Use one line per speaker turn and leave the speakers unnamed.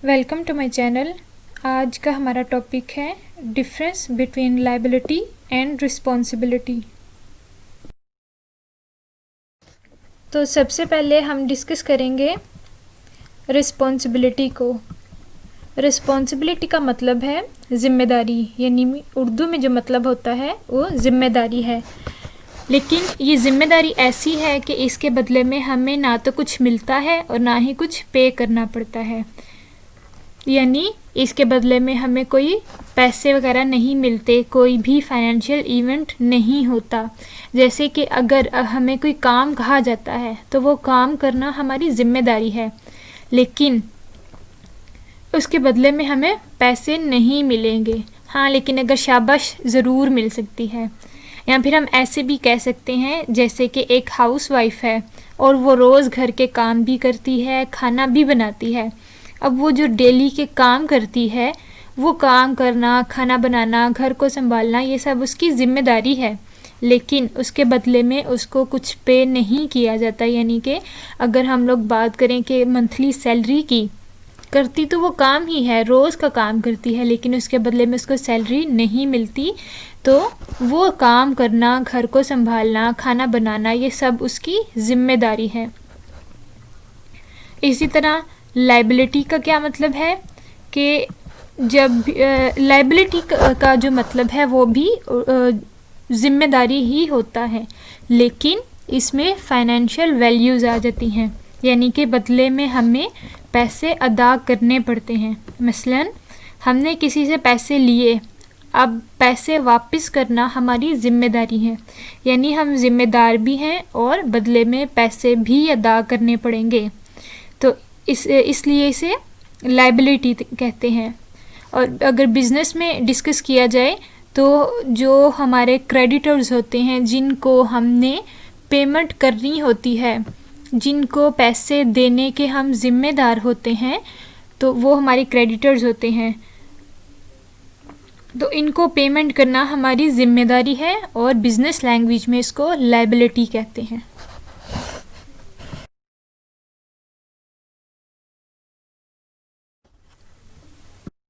Welcome to my channel. आज का हमारा टॉपिक है difference between liability and responsibility. तो सबसे पहले हम डिस्कस करेंगे रिस्पॉन्सिबिलिटी को। रिस्पॉन्सिबिलिटी का मतलब है ज़िम्मेदारी, यानी उर्दू में जो मतलब होता है वो ज़िम्मेदारी है। लेकिन ये ज़िम्मेदारी ऐसी है कि इसके बदले में हमें ना तो कुछ मिलता है और ना ही कुछ पे करना पड़ता है, यानी इसके बदले में हमें कोई पैसे वगैरह नहीं मिलते, कोई भी फाइनेंशियल इवेंट नहीं होता। जैसे कि अगर हमें कोई काम कहा जाता है तो वो काम करना हमारी ज़िम्मेदारी है, लेकिन उसके बदले में हमें पैसे नहीं मिलेंगे। हाँ, लेकिन अगर शाबाश ज़रूर मिल सकती है। या फिर हम ऐसे भी कह सकते हैं जैसे कि एक हाउसवाइफ है और वो रोज़ घर के काम भी करती है, खाना भी बनाती है। अब वो जो डेली के काम करती है, वो काम करना, खाना बनाना, घर को संभालना, ये सब उसकी ज़िम्मेदारी है, लेकिन उसके बदले में उसको कुछ पे नहीं किया जाता। यानी कि अगर हम लोग बात करें कि मंथली सैलरी की, करती तो वो काम ही है, रोज़ का काम करती है, लेकिन उसके बदले में उसको सैलरी नहीं मिलती। तो वो काम करना, घर को संभालना, खाना बनाना, ये सब उसकी ज़िम्मेदारी है। इसी तरह लायबिलिटी का क्या मतलब है कि जब लायबिलिटी का जो मतलब है वो भी ज़िम्मेदारी ही होता है, लेकिन इसमें फाइनेंशियल वैल्यूज़ आ जाती हैं, यानी कि बदले में हमें पैसे अदा करने पड़ते हैं। मसलन हमने किसी से पैसे लिए, अब पैसे वापस करना हमारी ज़िम्मेदारी है, यानी हम ज़िम्मेदार भी हैं और बदले में पैसे भी अदा करने पड़ेंगे। तो इसलिए इसे लायबिलिटी कहते हैं। और अगर बिज़नेस में डिस्कस किया जाए तो जो हमारे क्रेडिटर्स होते हैं, जिनको हमने पेमेंट करनी होती है, जिनको पैसे देने के हम ज़िम्मेदार होते हैं, तो वो हमारे क्रेडिटर्स होते हैं। तो इनको पेमेंट करना हमारी ज़िम्मेदारी है और बिज़नेस लैंग्वेज में इसको लायबिलिटी कहते हैं।